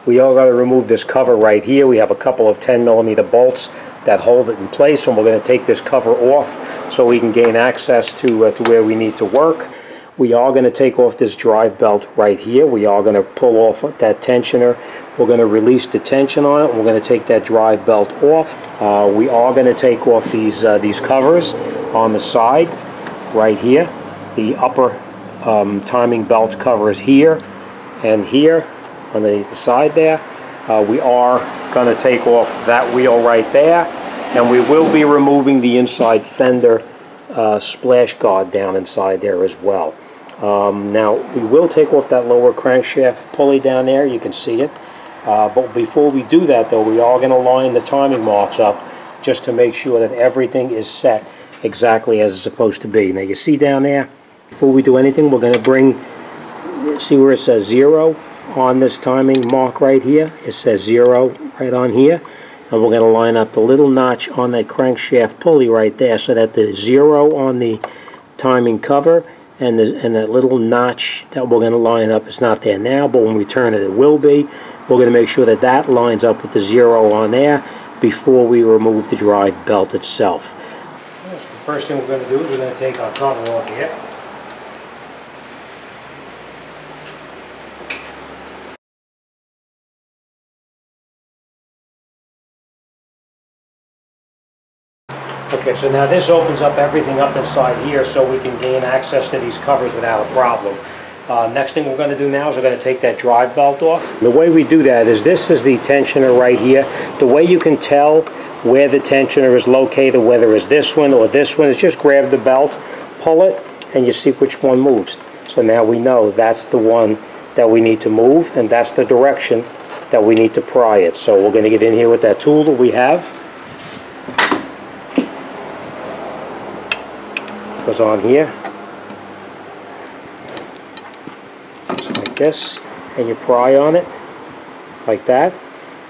we are going to remove this cover right here. We have a couple of 10mm bolts that hold it in place, and we're going to take this cover off so we can gain access to where we need to work. We are going to take off this drive belt right here. We are going to pull off that tensioner. We're going to release the tension on it. We're going to take that drive belt off. We are going to take off these covers on the side right here. The upper timing belt covers here and here underneath the side there. We are going to take off that wheel right there, and we will be removing the inside fender splash guard down inside there as well. Now we will take off that lower crankshaft pulley down there. You can see it. But before we do that though, we are going to line the timing marks up just to make sure that everything is set exactly as it's supposed to be. Now you see down there, before we do anything, we're going to bring, see where it says 0 on this timing mark right here? It says 0 right on here. And we're going to line up the little notch on that crankshaft pulley right there so that the 0 on the timing cover and that little notch that we're going to line up is not there now, but when we turn it, it will be. We're going to make sure that that lines up with the 0 on there before we remove the drive belt itself. So the first thing we're going to do is we're going to take our cover off here. Okay, so now this opens up everything up inside here so we can gain access to these covers without a problem. Next thing we're going to do now is we're going to take that drive belt off. The way we do that is this is the tensioner right here. The way you can tell where the tensioner is located, whether it's this one or this one, is just grab the belt, pull it, and you see which one moves. So now we know that's the one that we need to move, and that's the direction that we need to pry it. So we're going to get in here with that tool that we have. Goes on here. Just like this, and you pry on it like that,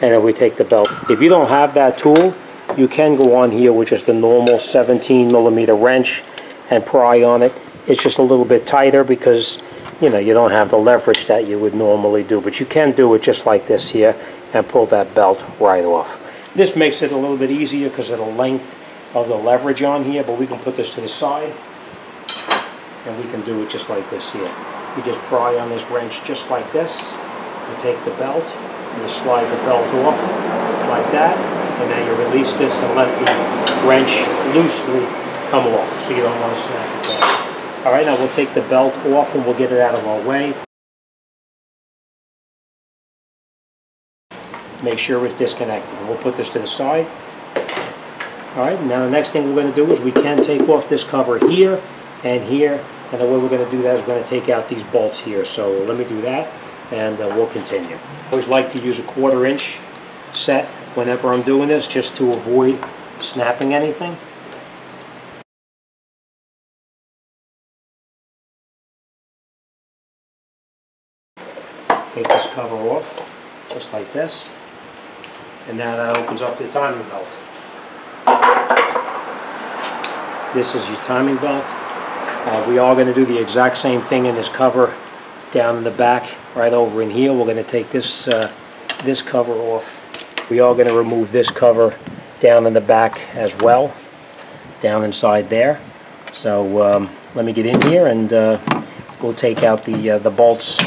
and then we take the belt. If you don't have that tool, you can go on here with just a normal 17mm wrench and pry on it. It's just a little bit tighter because you don't have the leverage that you would normally do, but you can do it just like this here and pull that belt right off. This makes it a little bit easier because of the length of the leverage on here, but we can put this to the side and we can do it just like this here. You just pry on this wrench just like this. You take the belt and you slide the belt off like that, and then you release this and let the wrench loosely come off so you don't want to snap it down. Alright, now we'll take the belt off and we'll get it out of our way. Make sure it's disconnected. We'll put this to the side. Alright, now the next thing we're going to do is we can take off this cover here and here, and the way we're going to do that is we're going to take out these bolts here. So let me do that and we'll continue. I always like to use a 1/4 inch set whenever I'm doing this just to avoid snapping anything. Take this cover off just like this, and now that opens up the timing belt. This is your timing belt. We are going to do the exact same thing in this cover down in the back, right over in here. We're going to take this this cover off. We are going to remove this cover down in the back as well, down inside there. So let me get in here and we'll take out the bolts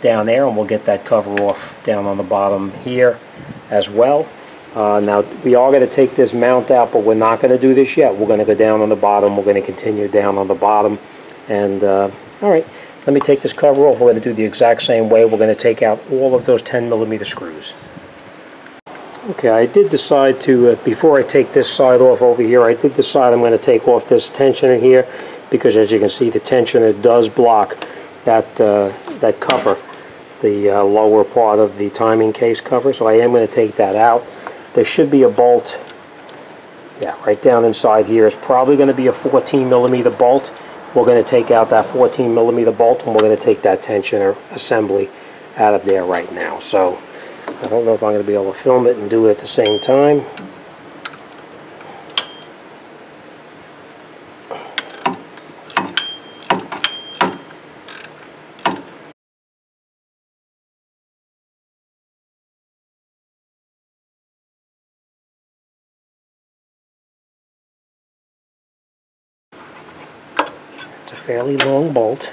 down there, and we'll get that cover off down on the bottom here as well. Now we are going to take this mount out, but we're not going to do this yet. We're going to go down on the bottom. We're going to continue down on the bottom. And alright, let me take this cover off. We're going to do the exact same way. We're going to take out all of those 10mm screws. Okay, I did decide to, before I take this side off over here, I did decide I'm going to take off this tensioner here, because as you can see, the tensioner does block that, that cover, the lower part of the timing case cover. So I am going to take that out. There should be a bolt, yeah, right down inside here. It's probably going to be a 14mm bolt. We're going to take out that 14mm bolt, and we're going to take that tensioner assembly out of there right now. So I don't know if I'm going to be able to film it and do it at the same time. fairly long bolt.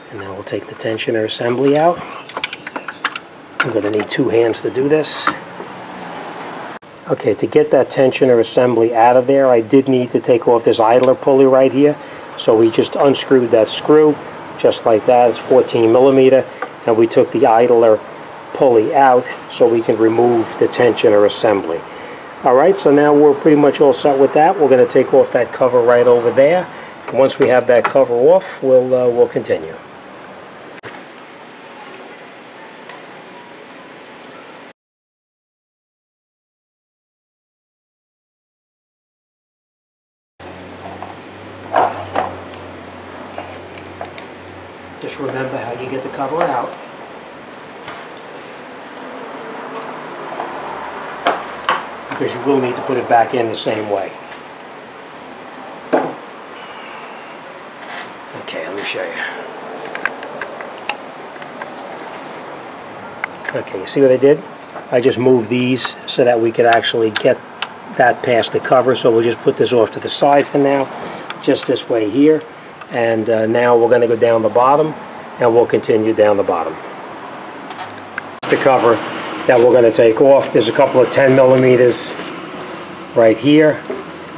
And now we'll take the tensioner assembly out. I'm going to need 2 hands to do this. Okay, to get that tensioner assembly out of there, I did need to take off this idler pulley right here. So we just unscrewed that screw, just like that. It's 14 millimeter, and we took the idler pulley out so we can remove the tensioner assembly. Alright, so now we're pretty much all set with that. We're going to take off that cover right over there. Once we have that cover off, we'll continue. Just remember how you get the cover out. Because you will need to put it back in the same way. Okay, let me show you. Okay, you see what I did? I just moved these so that we could actually get that past the cover. So we'll just put this off to the side for now, just this way here. And now we're going to go down the bottom, and we'll continue down the bottom. The cover that we're going to take off, there's a couple of 10 millimeters right here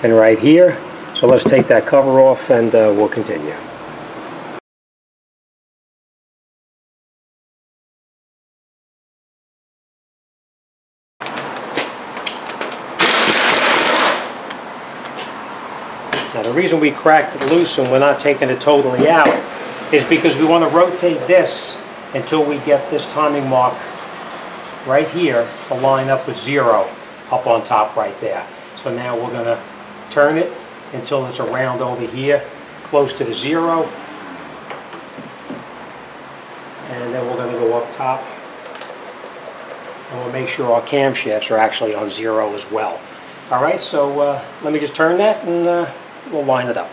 and right here. So let's take that cover off, and we'll continue. Now the reason we cracked it loose and we're not taking it totally out is because we want to rotate this until we get this timing mark right here to line up with 0 up on top right there. So now we're going to turn it until it's around over here close to the 0, and then we're going to go up top and we'll make sure our camshafts are actually on 0 as well. Alright, so let me just turn that and we'll line it up.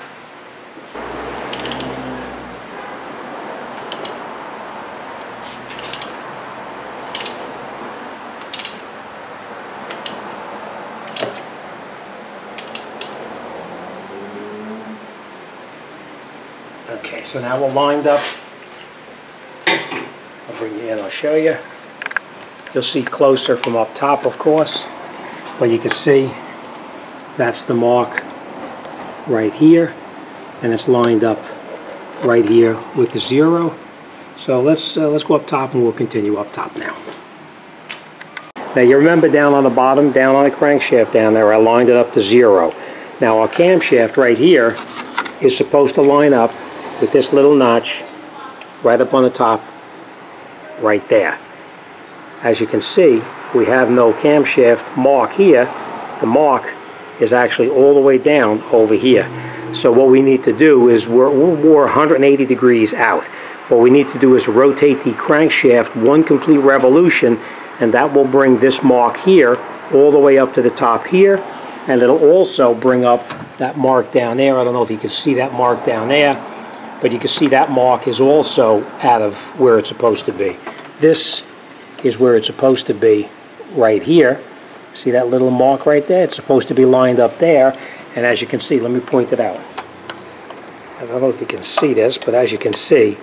Okay, so now we're lined up. I'll bring you in, I'll show you. You'll see closer from up top, of course, but you can see that's the mark right here, and it's lined up right here with the 0. So let's go up top, and we'll continue up top now. Now you remember down on the bottom, down on the crankshaft down there, I lined it up to 0. Now our camshaft right here is supposed to line up with this little notch right up on the top right there. As you can see, we have no camshaft mark here. The mark is actually all the way down over here. So what we need to do is we're 180 degrees out. What we need to do is rotate the crankshaft 1 complete revolution, and that will bring this mark here all the way up to the top here, and it'll also bring up that mark down there. I don't know if you can see that mark down there, but you can see that mark is also out of where it's supposed to be. This is where it's supposed to be right here. See that little mark right there? It's supposed to be lined up there, and as you can see, let me point it out. I don't know if you can see this, but as you can see,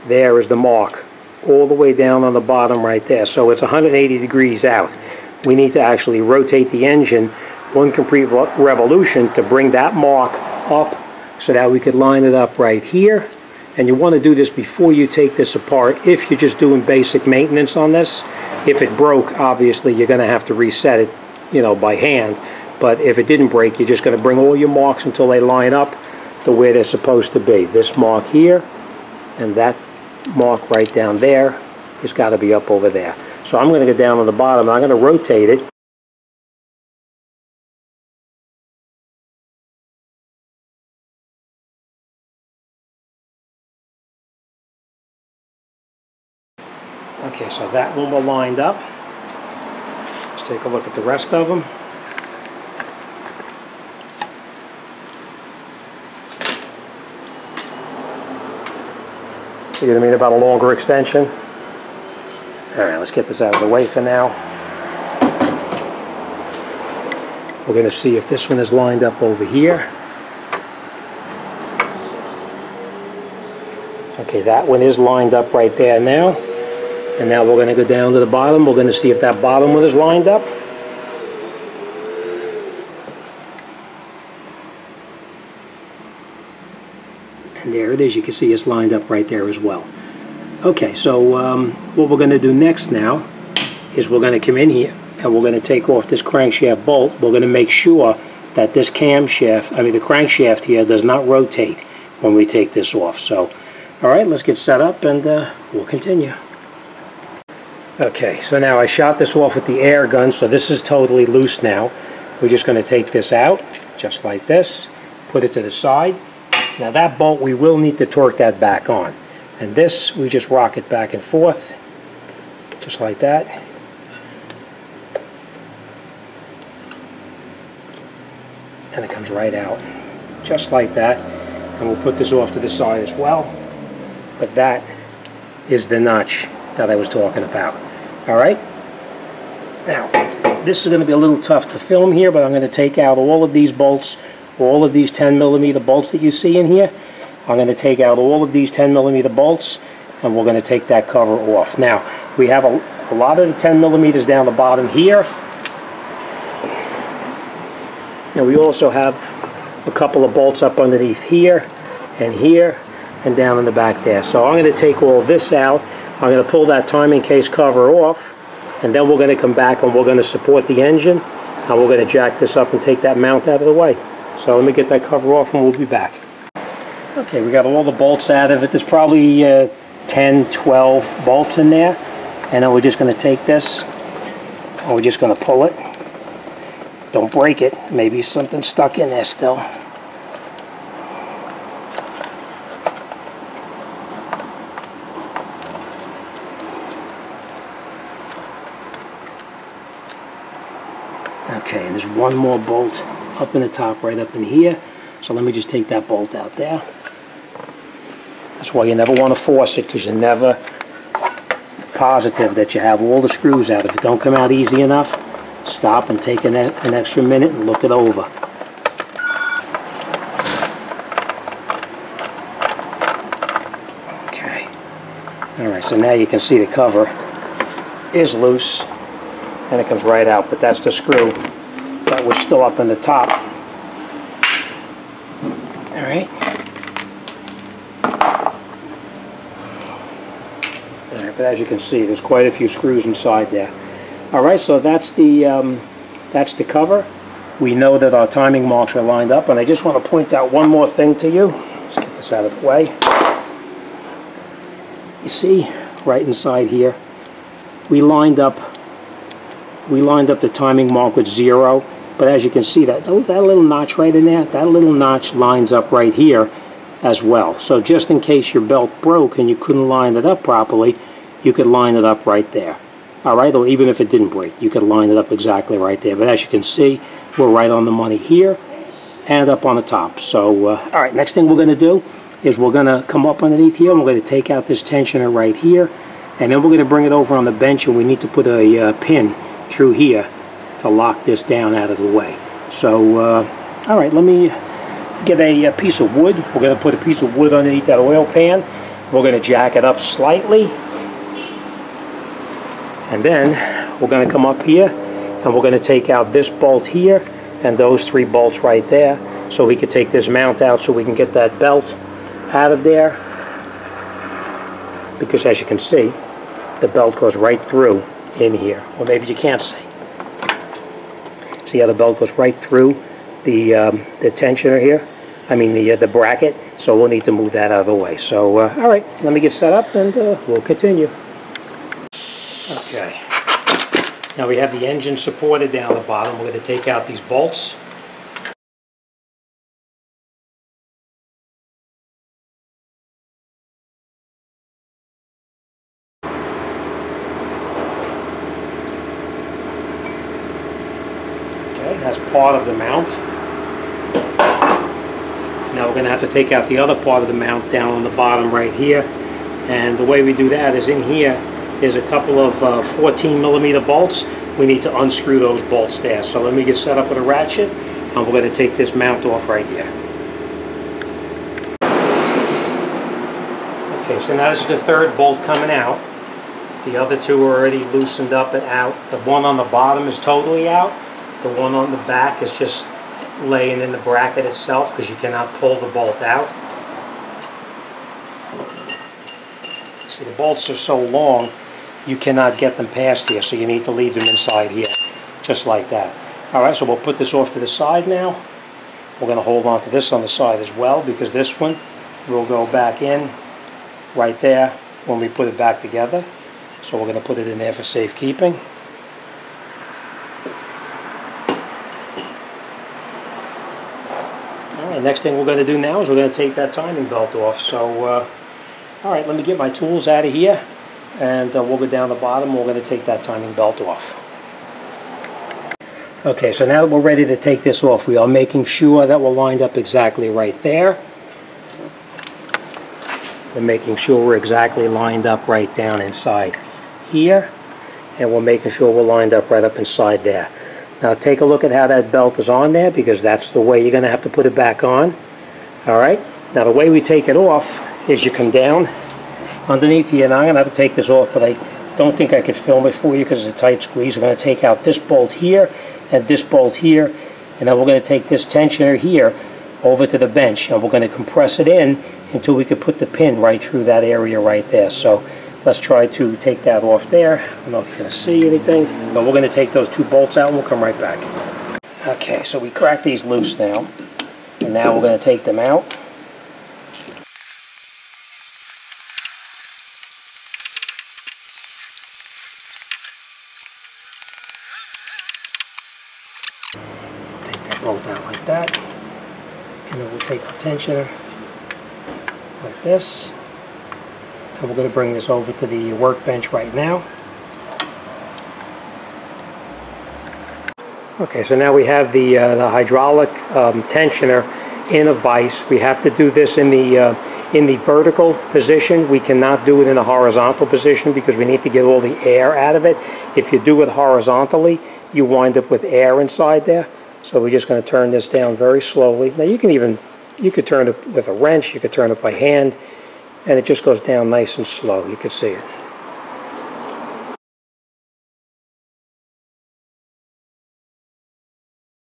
there is the mark all the way down on the bottom right there. So it's 180 degrees out. We need to actually rotate the engine 1 complete revolution to bring that mark up so that we could line it up right here. And you want to do this before you take this apart if you're just doing basic maintenance on this. If it broke, obviously you're going to have to reset it, you know, by hand. But if it didn't break, you're just going to bring all your marks until they line up to where they're supposed to be. This mark here and that mark right down there has got to be up over there. So I'm going to go down on the bottom and I'm going to rotate it. Okay, so that one will lined up. Let's take a look at the rest of them. See what I mean about a longer extension? Alright, let's get this out of the way for now. We're going to see if this one is lined up over here. Okay, that one is lined up right there now. And now we're going to go down to the bottom. We're going to see if that bottom one is lined up. And there it is. You can see it's lined up right there as well. Okay, so what we're going to do next now is we're going to come in here and we're going to take off this crankshaft bolt. We're going to make sure that this camshaft, the crankshaft here does not rotate when we take this off. So, all right, let's get set up and we'll continue. Okay, so now I shot this off with the air gun, so this is totally loose now. We're just going to take this out, just like this, put it to the side. Now that bolt, we will need to torque that back on. And this, we just rock it back and forth, just like that. And it comes right out, just like that. And we'll put this off to the side as well. But that is the notch that I was talking about. All right. Now, this is going to be a little tough to film here, but I'm going to take out all of these bolts, all of these 10mm bolts that you see in here. I'm going to take out all of these 10mm bolts, and we're going to take that cover off. Now, we have a lot of the 10mm down the bottom here. Now, we also have a couple of bolts up underneath here, and down in the back there. So I'm going to take all this out. I'm going to pull that timing case cover off, and then we're going to come back and we're going to support the engine, and we're going to jack this up and take that mount out of the way. So let me get that cover off and we'll be back. Okay, we got all the bolts out of it. There's probably 10, 12 bolts in there, and then we're just going to take this and we're just going to pull it. Don't break it. Maybe something stuck in there still. Okay, and there's one more bolt up in the top, right up in here. So let me just take that bolt out there. That's why you never want to force it, because you're never positive that you have all the screws out. If it don't come out easy enough, stop and take an extra minute and look it over. Okay. Alright, so now you can see the cover is loose and it comes right out, but that's the screw that was still up in the top. Alright. Alright, but as you can see, there's quite a few screws inside there. Alright, so that's the cover. We know that our timing marks are lined up, and I just want to point out one more thing to you. Let's get this out of the way. You see, right inside here, we lined up the timing mark with 0, but as you can see, that little notch right in there, that little notch lines up right here as well. So just in case your belt broke and you couldn't line it up properly, you could line it up right there. Alright, or even if it didn't break, you could line it up exactly right there. But as you can see, we're right on the money here and up on the top. So, alright, next thing we're going to do is we're going to come up underneath here and we're going to take out this tensioner right here, and then we're going to bring it over on the bench, and we need to put a pin through here to lock this down out of the way. So, alright, let me get a piece of wood. We're going to put a piece of wood underneath that oil pan. We're going to jack it up slightly. And then we're going to come up here and we're going to take out this bolt here and those 3 bolts right there, so we can take this mount out so we can get that belt out of there. Because as you can see, the belt goes right through in here. Or maybe you can't see. See how the belt goes right through the tensioner here? I mean the bracket. So we'll need to move that out of the way. So alright, let me get set up and we'll continue. Okay, now we have the engine supported down the bottom. We're going to take out these bolts. Okay, that's part of the mount. Now we're going to have to take out the other part of the mount down on the bottom right here. And the way we do that is in here. There's a couple of 14mm bolts. We need to unscrew those bolts there. So let me get set up with a ratchet, and we're going to take this mount off right here. Okay, so now this is the third bolt coming out. The other two are already loosened up and out. The one on the bottom is totally out. The one on the back is just laying in the bracket itself because you cannot pull the bolt out. See, the bolts are so long you cannot get them past here, so you need to leave them inside here, just like that. Alright, so we'll put this off to the side now. We're going to hold on to this on the side as well, because this one will go back in right there when we put it back together. So we're going to put it in there for safekeeping. Alright, next thing we're going to do now is we're going to take that timing belt off. So, alright, let me get my tools out of here, and we'll go down the bottom. We're going to take that timing belt off. Okay, so now that we're ready to take this off, we are making sure that we're lined up exactly right there. We're making sure we're exactly lined up right down inside here. And we're making sure we're lined up right up inside there. Now take a look at how that belt is on there, because that's the way you're going to have to put it back on. Alright, now the way we take it off is you come down underneath here. Now I'm going to have to take this off, but I don't think I could film it for you because it's a tight squeeze. I'm going to take out this bolt here and this bolt here, and then we're going to take this tensioner here over to the bench, and we're going to compress it in until we can put the pin right through that area right there. So let's try to take that off there. I don't know if you're going to see anything, but we're going to take those two bolts out and we'll come right back. Okay, so we cracked these loose now, and now we're going to take them out. Bolt out like that, and then we'll take our tensioner like this, and we're going to bring this over to the workbench right now. Okay, so now we have the hydraulic tensioner in a vise. We have to do this in the vertical position. We cannot do it in a horizontal position because we need to get all the air out of it. If you do it horizontally, you wind up with air inside there. So we're just going to turn this down very slowly. Now you could turn it with a wrench, you could turn it by hand, and it just goes down nice and slow. You can see it.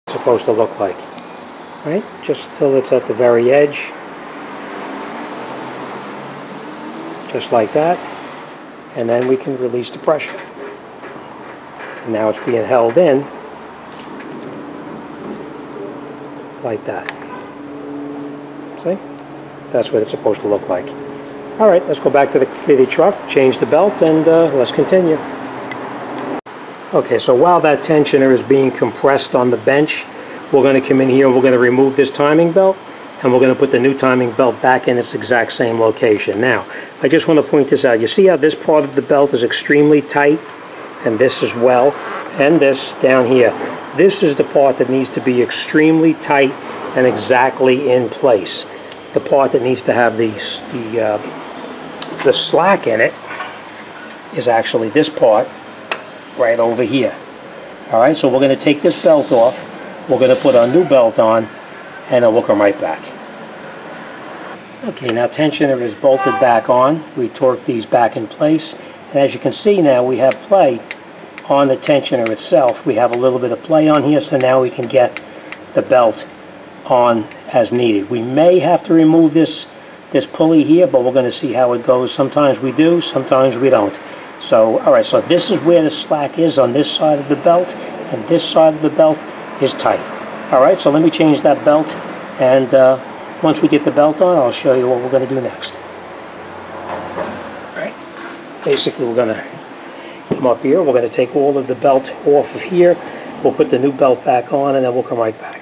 It's supposed to look like, right? Just till it's at the very edge. Just like that. And then we can release the pressure. And now it's being held in like that. See? That's what it's supposed to look like. Alright, let's go back to the truck, change the belt, and let's continue. Okay, so while that tensioner is being compressed on the bench, we're going to come in here and we're going to remove this timing belt, and we're going to put the new timing belt back in its exact same location. Now, I just want to point this out. You see how this part of the belt is extremely tight, and this as well, and this down here. This is the part that needs to be extremely tight and exactly in place. The part that needs to have the slack in it is actually this part right over here. Alright, so we're going to take this belt off, we're going to put our new belt on, and then we'll come right back. Okay, now tensioner is bolted back on. We torque these back in place, and as you can see now we have play on the tensioner itself. We have a little bit of play on here, so now we can get the belt on as needed. We may have to remove this pulley here, but we're going to see how it goes. Sometimes we do, sometimes we don't. So, alright, so this is where the slack is on this side of the belt, and this side of the belt is tight. Alright, so let me change that belt, and once we get the belt on, I'll show you what we're going to do next. Alright, basically we're going to come up here, we're going to take all of the belt off of here, we'll put the new belt back on, and then we'll come right back.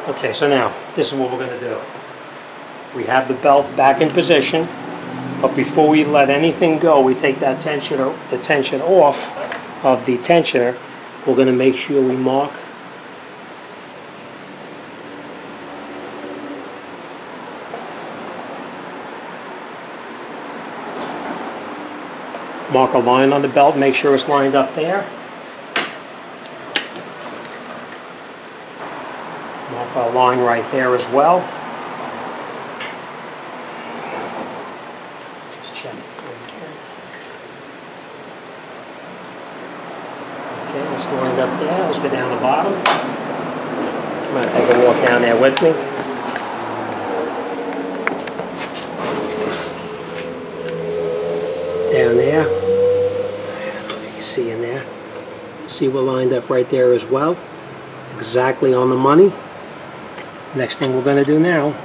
Okay, so now, this is what we're going to do. We have the belt back in position, but before we let anything go, we take that tensioner, the tension off of the tensioner. We're going to make sure we mark a line on the belt, make sure it's lined up there. Mark our line right there as well. Just check it again. Okay, it's lined up there. Let's go down the bottom. I'm going to take a walk down there with me. Down there. I don't know if you can see in there. See, we're lined up right there as well. Exactly on the money. Next thing we're going to do now,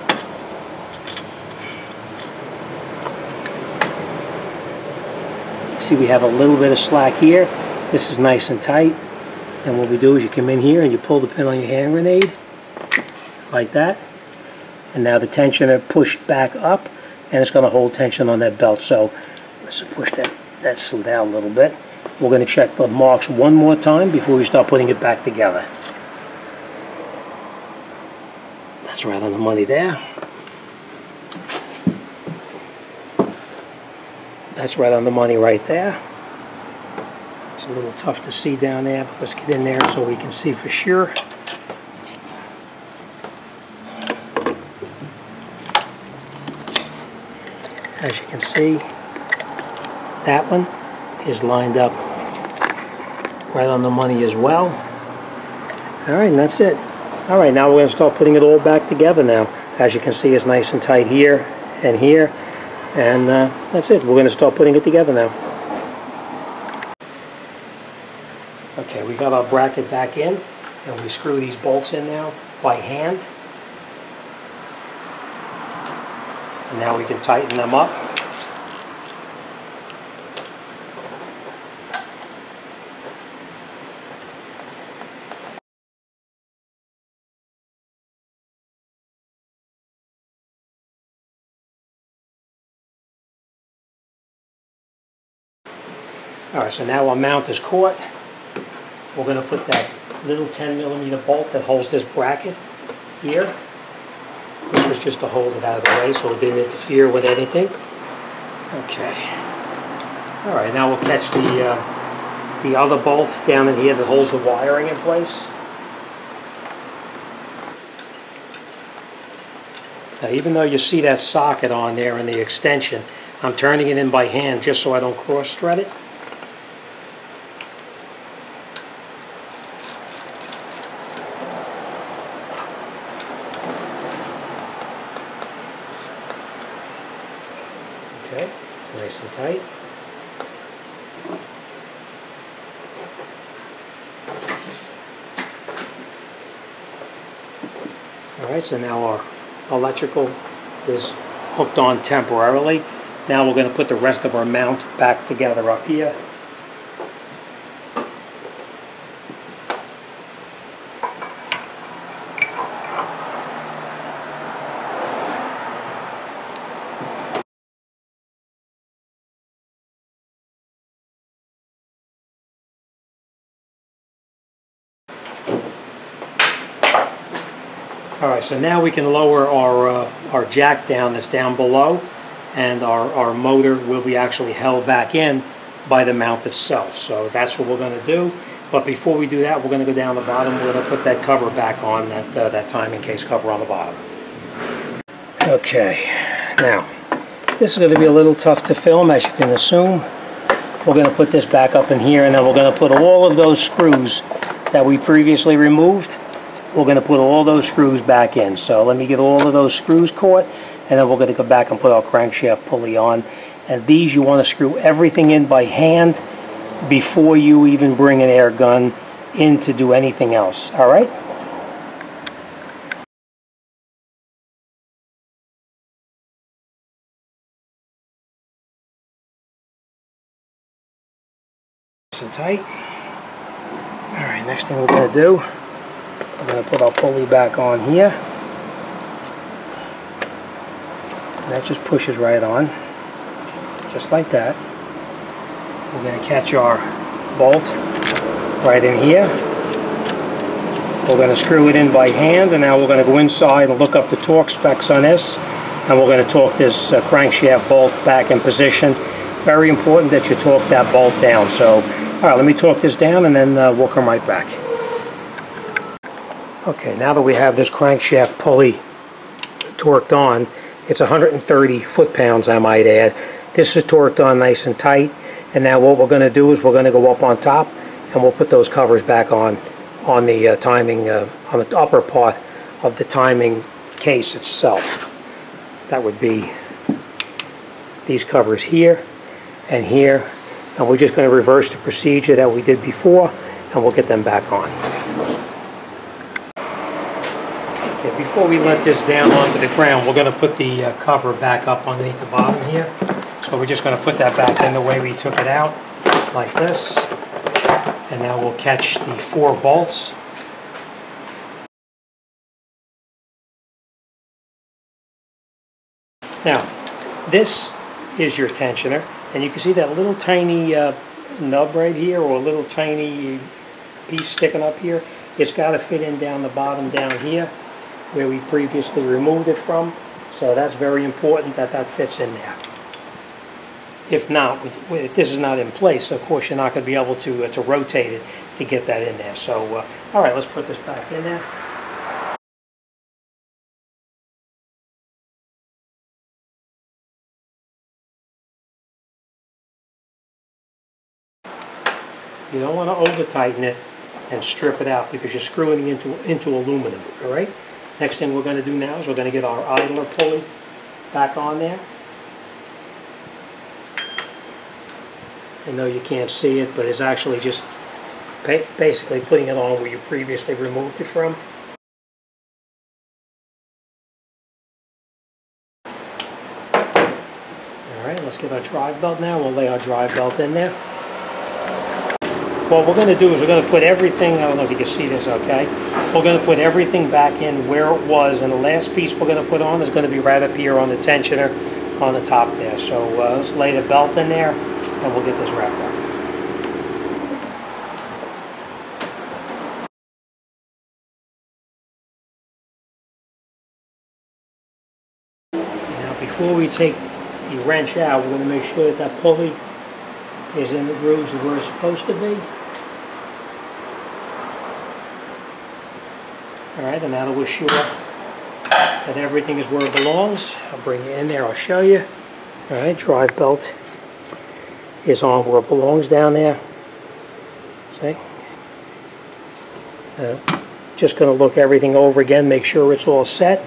see we have a little bit of slack here. This is nice and tight. And what we do is you come in here and you pull the pin on your hand grenade like that. And now the tensioner pushed back up and it's going to hold tension on that belt. So let's push that slid out a little bit. We're going to check the marks one more time before we start putting it back together. That's right on the money there. That's right on the money right there. It's a little tough to see down there, but let's get in there so we can see for sure. As you can see, that one is lined up right on the money as well. All right, and that's it. All right, now we're going to start putting it all back together now. As you can see, it's nice and tight here and here. And that's it. We're going to start putting it together now. Okay, we got our bracket back in. And we screw these bolts in now by hand. And now we can tighten them up. Alright, so now our mount is caught. We're going to put that little 10mm bolt that holds this bracket here. This was just to hold it out of the way so it didn't interfere with anything. Okay. Alright, now we'll catch the other bolt down in here that holds the wiring in place. Now, even though you see that socket on there in the extension, I'm turning it in by hand just so I don't cross-thread it. Okay, it's nice and tight. Alright, so now our electrical is hooked on temporarily. Now we're going to put the rest of our mount back together up here. Alright, so now we can lower our jack down that's down below, and our motor will be actually held back in by the mount itself. So that's what we're going to do. But before we do that, we're going to go down the bottom. We're going to put that cover back on, that timing case cover on the bottom. Okay, now this is going to be a little tough to film, as you can assume. We're going to put this back up in here, and then we're going to put all of those screws that we previously removed. We're going to put all those screws back in. So let me get all of those screws caught, and then we're going to go back and put our crankshaft pulley on. And these, you want to screw everything in by hand before you even bring an air gun in to do anything else. All right? Nice and tight. All right, next thing we're going to do We're going to put our pulley back on here. And that just pushes right on, just like that. We're going to catch our bolt right in here. We're going to screw it in by hand, and now we're going to go inside and look up the torque specs on this, and we're going to torque this crankshaft bolt back in position. Very important that you torque that bolt down. So, all right, let me torque this down, and then we'll come right back. Okay, now that we have this crankshaft pulley torqued on, it's 130 foot-pounds, I might add. This is torqued on nice and tight, and now what we're going to do is we're going to go up on top, and we'll put those covers back on the timing, on the upper part of the timing case itself. That would be these covers here and here, and we're just going to reverse the procedure that we did before, and we'll get them back on. Okay, before we let this down onto the ground, we're going to put the cover back up underneath the bottom here. So we're just going to put that back in the way we took it out, like this. And now we'll catch the 4 bolts. Now, this is your tensioner, and you can see that little tiny nub right here, or a little tiny piece sticking up here. It's got to fit in down the bottom down here, where we previously removed it from. So that's very important that that fits in there. If not, if this is not in place, of course you're not going to be able to rotate it to get that in there. So, all right, let's put this back in there. You don't want to over tighten it and strip it out because you're screwing it into aluminum. All right. Next thing we're going to do now is we're going to get our idler pulley back on there. I know you can't see it, but it's actually just basically putting it on where you previously removed it from. Alright, let's get our drive belt now. We'll lay our drive belt in there. What we're going to do is we're going to put everything, I don't know if you can see this okay, we're going to put everything back in where it was, and the last piece we're going to put on is going to be right up here on the tensioner on the top there. So let's lay the belt in there and we'll get this wrapped up. Now before we take the wrench out, we're going to make sure that that pulley is in the grooves where it's supposed to be. Alright, and now that we're sure that everything is where it belongs, I'll bring it in there, I'll show you. Alright, drive belt is on where it belongs down there. See? Just going to look everything over again, make sure it's all set.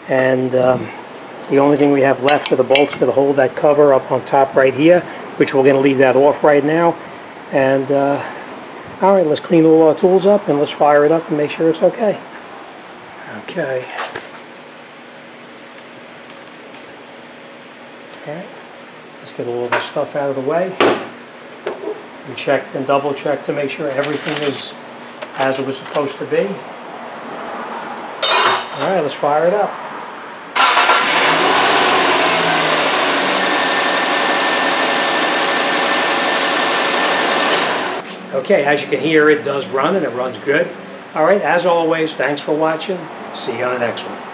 And the only thing we have left are the bolts to hold that cover up on top right here, which we're going to leave that off right now. And alright, let's clean all our tools up and let's fire it up and make sure it's okay. Okay. Alright, let's get all of this stuff out of the way. We checked and double checked to make sure everything is as it was supposed to be. Alright, let's fire it up. Okay, as you can hear, it does run and it runs good. Alright, as always, thanks for watching. See you on the next one.